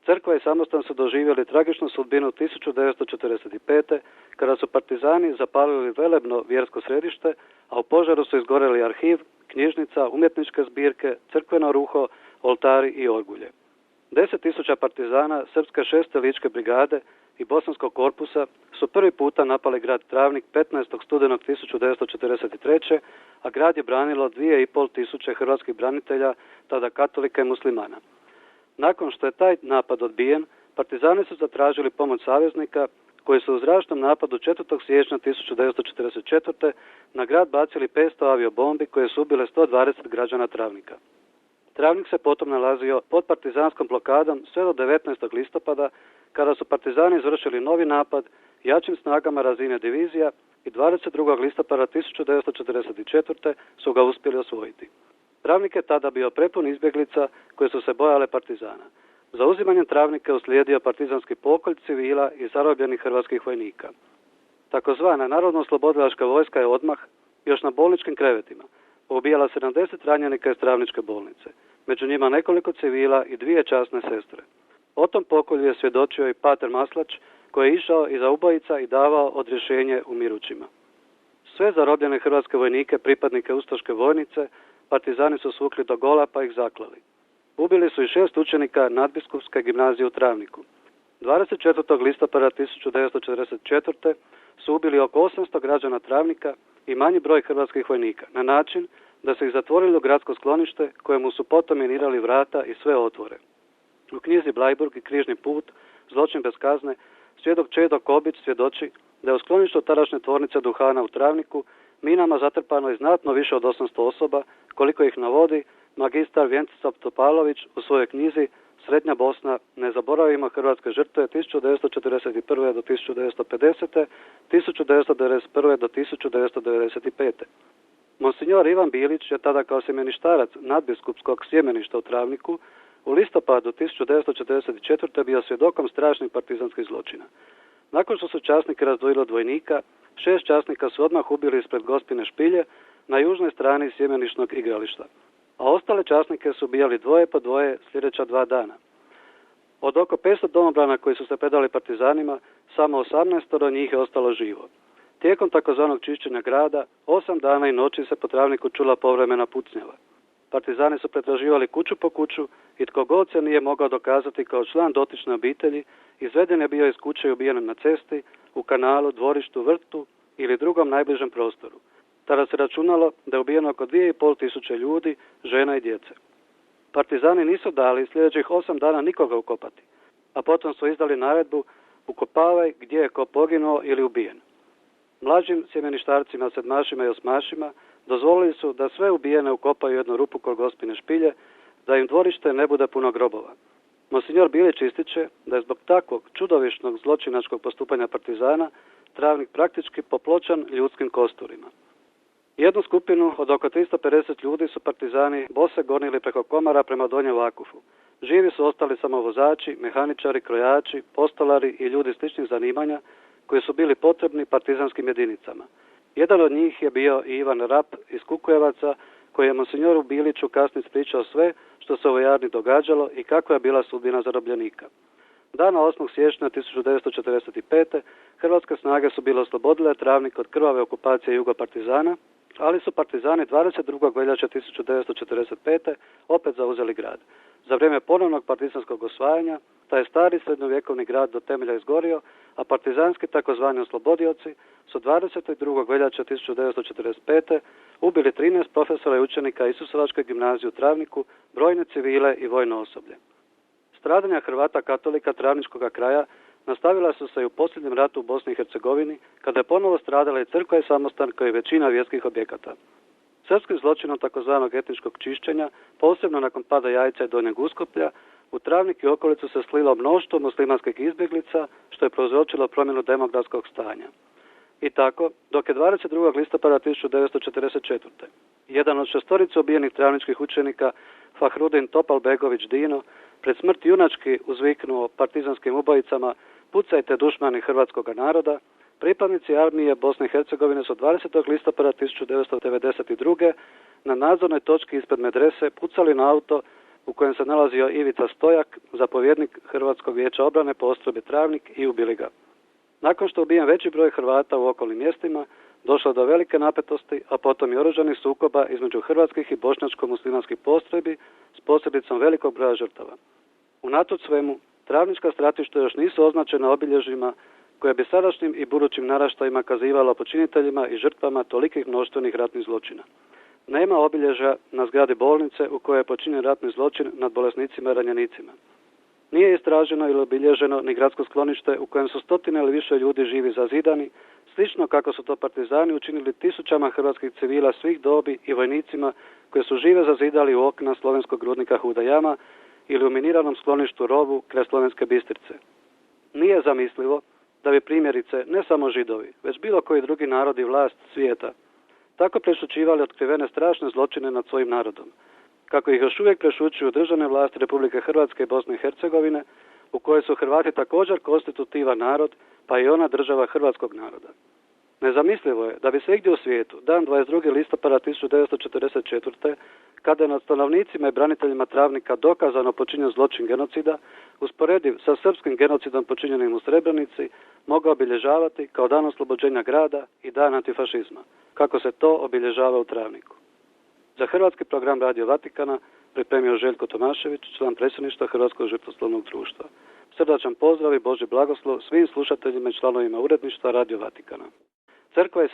Crkva i samostan su doživjeli tragičnu sudbinu 1945. kada su partizani zapalili velebno vjersko središte, a u požaru su izgoreli arhiv, knjižnica, umjetničke zbirke, crkveno ruho, oltari i orgulje. 10.000 partizana Srpske 6. ličke brigade i Bosanskog korpusa su prvi puta napali grad Travnik 15. studenog 1943. a grad je branilo 2.500 hrvatskih branitelja, tada katolika i muslimana. Nakon što je taj napad odbijen, partizani su zatražili pomoć saveznika koji su u zračnom napadu 4. siječnja 1944. na grad bacili 500 aviobombi koje su ubile 120 građana Travnika. Travnik se potom nalazio pod partizanskom blokadom sve do 19. listopada, kada su partizani izvršili novi napad jačim snagama razine divizija i 22. listopada 1944. su ga uspjeli osvojiti. Travnik je tada bio prepun izbjeglica koje su se bojale partizana. Za uzimanjem Travnika uslijedio partizanski pokolj civila i zarobljenih hrvatskih vojnika. Takozvana Narodno-oslobodilačka vojska je odmah, još na bolničkim krevetima, poubijala 70 ranjenika iz Travničke bolnice, među njima nekoliko civila i 2 časne sestre. O tom pokolju je svjedočio i pater Maslač, koji je išao iza ubojica i davao odrješenje umirućima. Sve zarobljene hrvatske vojnike, pripadnike ustaške vojnice, partizani su svukli do gola pa ih zaklali. Ubili su i 6 učenika Nadbiskupske gimnazije u Travniku. 24. listopada 1944. su ubili oko 800 građana Travnika i manji broj hrvatskih vojnika, na način da su ih zatvorili u gradsko sklonište kojemu su potom minirali vrata i sve otvore. U knjizi Blajburg i križni put, zločin bez kazne, svjedok Čedo Kobić svjedoči da je u skloništu tadašnje tvornice duhana u Travniku minama zatrpano i znatno više od 800 osoba, koliko ih navodi magistar Vjenceslav Topalović u svojoj knjizi Srednja Bosna, ne zaboravimo hrvatske žrtve 1941. do 1950. 1991. do 1995. Monsignor Ivan Bilić je tada kao sjemeništarac nadbiskupskog sjemeništa u Travniku u listopadu 1944. bio svjedokom strašnih partizanskih zločina. Nakon što su časnike razdvojili od vojnika, 6 časnika su odmah ubili ispred Gospine špilje na južnoj strani sjemenišnog igrališta, a ostale časnike su ubijali 2 po 2 sljedeća 2 dana. Od oko 500 domobrana koji su se predali partizanima, samo 18 njih je ostalo živo. Tijekom takozvanog čišćenja grada, 8 dana i noći se po Travniku čula povremena pucnjava. Partizani su pretraživali kuću po kuću i tko god se nije mogao dokazati kao član dotične obitelji, izveden je bio iz kuće i ubijen na cesti, u kanalu, dvorištu, vrtu ili drugom najbližem prostoru. Tada se računalo da je ubijeno oko 2.500 ljudi, žena i djece. Partizani nisu dali sljedećih 8 dana nikoga ukopati, a potom su izdali naredbu ukopavaj gdje je ko poginuo ili ubijen. Mlađim sjemeništarcima, sedmašima i osmašima dozvolili su da sve ubijene ukopaju jednu rupu kod Gospine špilje, da im dvorište ne bude puno grobova. Monsignor Bilić ističe da je zbog takvog čudovišnog zločinačkog postupanja partizana Travnik praktički popločan ljudskim kosturima. Jednu skupinu od oko 350 ljudi su partizani bose gonili preko Komara prema Donjem Vakufu. Živi su ostali samo vozači, mehaničari, krojači, postolari i ljudi sličnih zanimanja koji su bili potrebni partizanskim jedinicama. Jedan od njih je bio i Ivan Rap iz Kukujevaca, koji je monsignoru Biliću kasnije ispričao sve što se u vojarni događalo i kakva je bila sudbina zarobljenika. Dana 8. siječnja 1945. hrvatske snage su bile oslobodile Travnik od krvave okupacije jugopartizana, ali su partizani 22. veljače 1945. opet zauzeli grad. Za vrijeme ponovnog partizanskog osvajanja, taj stari srednjovjekovni grad do temelja izgorio, a partizanski takozvani oslobodioci su 22. veljače 1945. ubili 13 profesora i učenika Isusovačke gimnazije u Travniku, brojne civile i vojno osoblje. Stradanja Hrvata katolika Travničkog kraja nastavila su se i u posljednjem ratu u Bosni i Hercegovini, kada je ponovo stradala i crkva i samostan kao i većina vjerskih objekata. Srpskim zločinom takozvanog etničkog čišćenja, posebno nakon pada Jajca i Donjeg Uskoplja, u Travnik i okolicu se slilo mnoštvo muslimanskih izbjeglica, što je prouzročilo promjenu demografskog stanja. I tako, dok je 22. listopada 1944. jedan od 6 ubijenih travničkih učenika, Fahrudin Topalbegović Dino, pred smrt junački uzviknuo partizanskim ubojicama pucajte dušmani hrvatskog naroda, pripadnici armije Bosne i Hercegovine su 20. listopada 1992. na nadzornoj točki ispred medrese pucali na auto u kojem se nalazio Ivica Stojak, zapovjednik Hrvatskog vijeća obrane postrojbe Travnik, i ubili ga. Nakon što ubijen veći broj Hrvata u okolnim mjestima, došlo do velike napetosti, a potom i oružanih sukoba između hrvatskih i bošnjačko-muslimanskih postrojbi s posljedicom velikog broja žrtava. Unatoč svemu, travnička stratišta još nisu označena obilježjima koje bi sadašnjim i budućim naraštajima kazivalo počiniteljima i žrtvama tolikih mnoštvenih ratnih zločina. Nema obilježja na zgradi bolnice u kojoj je počinjen ratni zločin nad bolesnicima i ranjenicima. Nije istraženo ili obilježeno ni gradsko sklonište u kojem su stotine ili više ljudi živi zazidani, slično kako su to partizani učinili tisućama hrvatskih civila svih dobi i vojnicima koji su žive zazidali u okna slovenskog rudnika Huda Jama ili u miniranom skloništu Rovu kraj Slovenske Bistrice. Nije zamislivo da bi primjerice ne samo Židovi, već bilo koji drugi narod i vlast svijeta tako prešućivali otkrivene strašne zločine nad svojim narodom, kako ih još uvijek prešućuju državne vlasti Republike Hrvatske i Bosne i Hercegovine, u kojoj su Hrvati također konstitutivan narod, pa i ona država hrvatskog naroda. Nezamislivo je da bi se igdje u svijetu, dan 22. listopada 1944. kada je nad stanovnicima i braniteljima Travnika dokazano počinjen zločin genocida, usporediv sa srpskim genocidom počinjenim u Srebrenici, mogao obilježavati kao dan oslobođenja grada i dan antifašizma, kako se to obilježava u Travniku. Za hrvatski program Radio Vatikana pripremio Željko Tomašević, član predsjedništva Hrvatskog žrtvoslovnog društva. Srdačan pozdrav i Božji blagoslov svim slušateljima i članovima uredništva Radio Vatikana. Crkva je